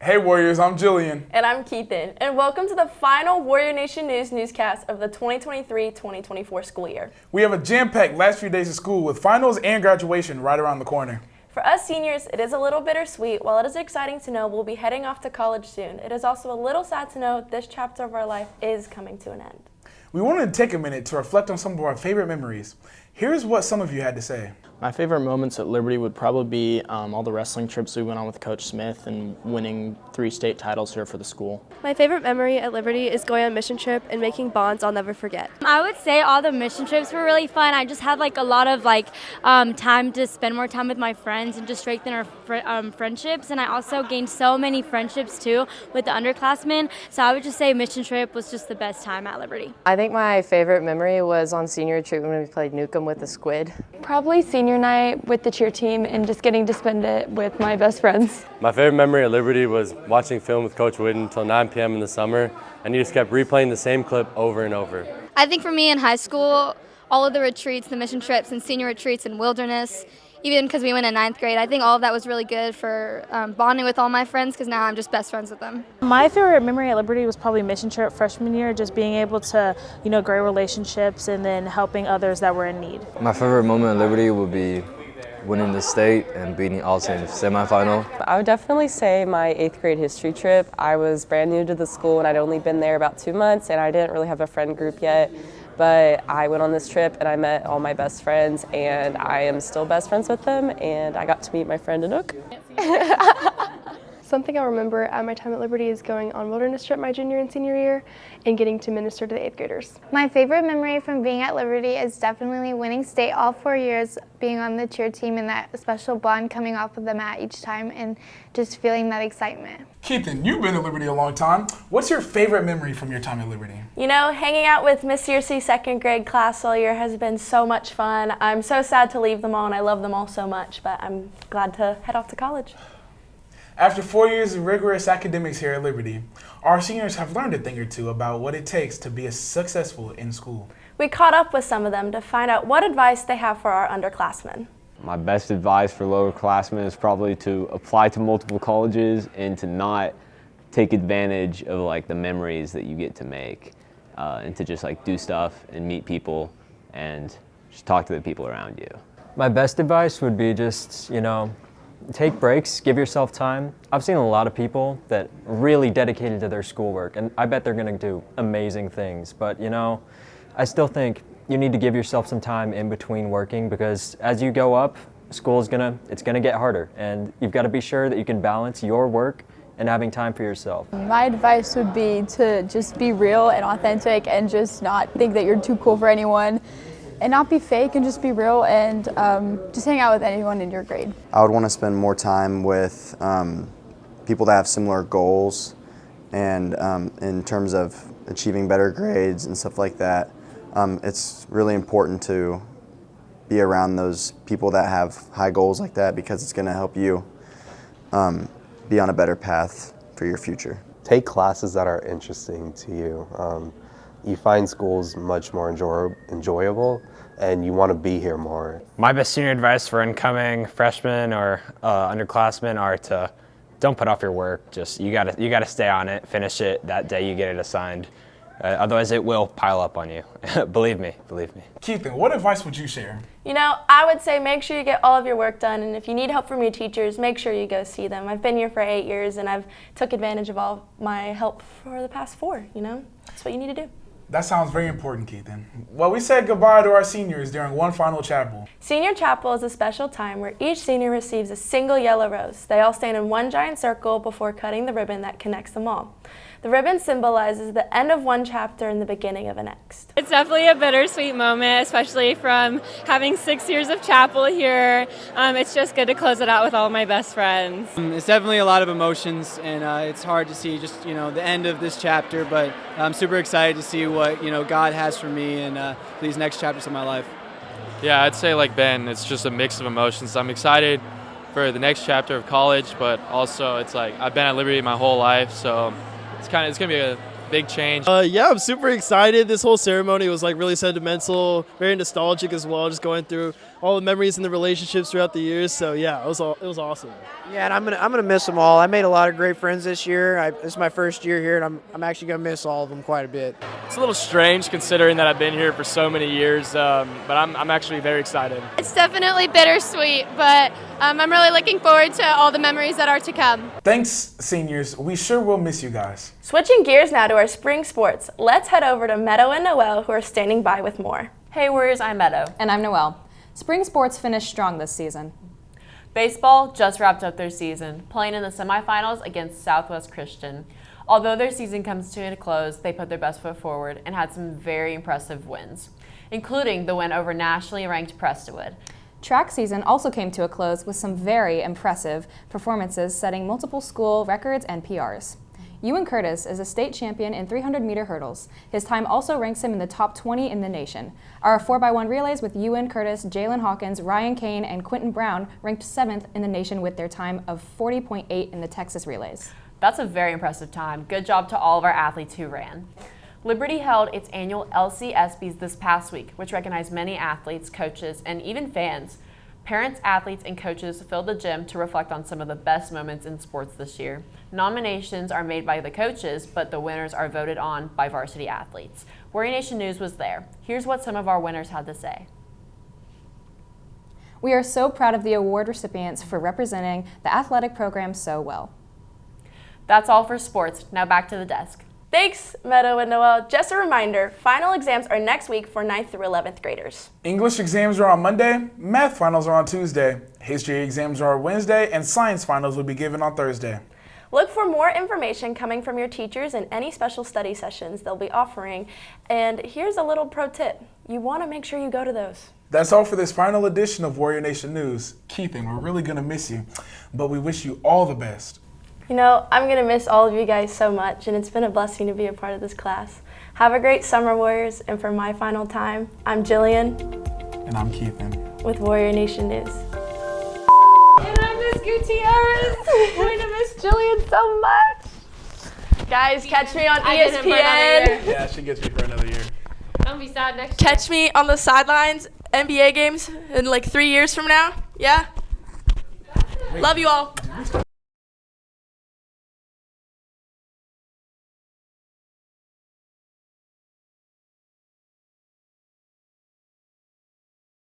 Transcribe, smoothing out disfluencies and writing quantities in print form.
Hey Warriors, I'm Jillian. And I'm Keithan. And welcome to the final Warrior Nation News newscast of the 2023-2024 school year. We have a jam-packed last few days of school with finals and graduation right around the corner. For us seniors, it is a little bittersweet. While it is exciting to know we'll be heading off to college soon, it is also a little sad to know this chapter of our life is coming to an end. We wanted to take a minute to reflect on some of our favorite memories. Here's what some of you had to say. My favorite moments at Liberty would probably be all the wrestling trips we went on with Coach Smith and winning 3 state titles here for the school. My favorite memory at Liberty is going on a mission trip and making bonds I'll never forget. I would say all the mission trips were really fun. I just had a lot of time to spend more time with my friends and just strengthen our friendships. And I also gained so many friendships too with the underclassmen. So I would just say mission trip was just the best time at Liberty. I think my favorite memory was on senior retreat when we played Nukem with the Squid. Probably senior night with the cheer team and just getting to spend it with my best friends. My favorite memory at Liberty was watching film with Coach Whitten until 9 p.m. in the summer, and he just kept replaying the same clip over and over. I think for me in high school, all of the retreats, the mission trips and senior retreats and wilderness, even because we went in 9th grade, I think all of that was really good for bonding with all my friends because now I'm just best friends with them. My favorite memory at Liberty was probably mission trip freshman year, just being able to, grow relationships and then helping others that were in need. My favorite moment at Liberty would be winning the state and beating Alton in the semifinal. I would definitely say my 8th grade history trip. I was brand new to the school and I'd only been there about 2 months and I didn't really have a friend group yet. But I went on this trip and I met all my best friends and I am still best friends with them and I got to meet my friend Anouk. Something I remember at my time at Liberty is going on wilderness trip my junior and senior year and getting to minister to the 8th graders. My favorite memory from being at Liberty is definitely winning state all 4 years, being on the cheer team and that special bond coming off of the mat each time and just feeling that excitement. Keithan, you've been at Liberty a long time. What's your favorite memory from your time at Liberty? Hanging out with Miss Searcy's 2nd grade class all year has been so much fun. I'm so sad to leave them all and I love them all so much, but I'm glad to head off to college. After 4 years of rigorous academics here at Liberty, our seniors have learned a thing or two about what it takes to be successful in school. We caught up with some of them to find out what advice they have for our underclassmen. My best advice for lowerclassmen is probably to apply to multiple colleges and to not take advantage of the memories that you get to make and to just do stuff and meet people and just talk to the people around you. My best advice would be just, take breaks, give yourself time. I've seen a lot of people that really dedicated to their schoolwork, and I bet they're gonna do amazing things. But I still think you need to give yourself some time in between working because as you go up, school is it's gonna get harder, and you've got to be sure that you can balance your work and having time for yourself. My advice would be to just be real and authentic and just not think that you're too cool for anyone. And not be fake and just be real and just hang out with anyone in your grade. I would want to spend more time with people that have similar goals and in terms of achieving better grades and stuff like that. It's really important to be around those people that have high goals like that because it's going to help you be on a better path for your future. Take classes that are interesting to you. You find schools much more enjoyable and you want to be here more. My best senior advice for incoming freshmen or underclassmen are to don't put off your work. Just you gotta stay on it, finish it that day you get it assigned. Otherwise it will pile up on you. Believe me. Keithan, what advice would you share? I would say make sure you get all of your work done, and if you need help from your teachers, make sure you go see them. I've been here for 8 years and I've took advantage of all my help for the past 4, That's what you need to do. That sounds very important, Keithan. Well, we said goodbye to our seniors during one final chapel. Senior chapel is a special time where each senior receives a single yellow rose. They all stand in one giant circle before cutting the ribbon that connects them all. The ribbon symbolizes the end of one chapter and the beginning of a next. It's definitely a bittersweet moment, especially from having 6 years of chapel here. It's just good to close it out with all of my best friends. It's definitely a lot of emotions, and it's hard to see just the end of this chapter, but I'm super excited to see what God has for me in these next chapters of my life. Yeah, I'd say like Ben, it's just a mix of emotions. I'm excited for the next chapter of college, but also it's I've been at Liberty my whole life, so it's gonna be a big change. Yeah, I'm super excited. This whole ceremony was like really sentimental, very nostalgic as well, just going through all the memories and the relationships throughout the years. So yeah, it was awesome. Yeah, and I'm gonna miss them all. I made a lot of great friends this year. This is my first year here, and I'm actually gonna miss all of them quite a bit. It's a little strange considering that I've been here for so many years, but I'm actually very excited. It's definitely bittersweet, but I'm really looking forward to all the memories that are to come. Thanks, seniors. We sure will miss you guys. Switching gears now to our spring sports, let's head over to Meadow and Noelle, who are standing by with more. Hey Warriors, I'm Meadow. And I'm Noelle. Spring sports finished strong this season. Baseball just wrapped up their season, playing in the semifinals against Southwest Christian. Although their season comes to a close, they put their best foot forward and had some very impressive wins, including the win over nationally ranked Prestwood. Track season also came to a close with some very impressive performances, setting multiple school records and PRs. Ewan Curtis is a state champion in 300-meter hurdles. His time also ranks him in the top 20 in the nation. Our 4x1 relays with Ewan Curtis, Jalen Hawkins, Ryan Kane, and Quentin Brown ranked 7th in the nation with their time of 40.8 in the Texas relays. That's a very impressive time. Good job to all of our athletes who ran. Liberty held its annual LC ESPYs this past week, which recognized many athletes, coaches, and even fans. Parents, athletes, and coaches filled the gym to reflect on some of the best moments in sports this year. Nominations are made by the coaches, but the winners are voted on by varsity athletes. Warrior Nation News was there. Here's what some of our winners had to say. We are so proud of the award recipients for representing the athletic program so well. That's all for sports. Now back to the desk. Thanks, Meadow and Noelle. Just a reminder, final exams are next week for 9th through 11th graders. English exams are on Monday, math finals are on Tuesday, history exams are on Wednesday, and science finals will be given on Thursday. Look for more information coming from your teachers and any special study sessions they'll be offering. And here's a little pro tip. You want to make sure you go to those. That's all for this final edition of Warrior Nation News. Keithan, we're really going to miss you, but we wish you all the best. You know, I'm going to miss all of you guys so much, and it's been a blessing to be a part of this class. Have a great summer, Warriors, and for my final time, I'm Jillian. And I'm Keithan. With Warrior Nation News. And I'm Miss Gutierrez. I'm going to miss Jillian so much. Guys, catch me on ESPN. Yeah, she gets me for another year. Don't be sad next year. Catch me on the sidelines, NBA games in like 3 years from now. Yeah? Love you all.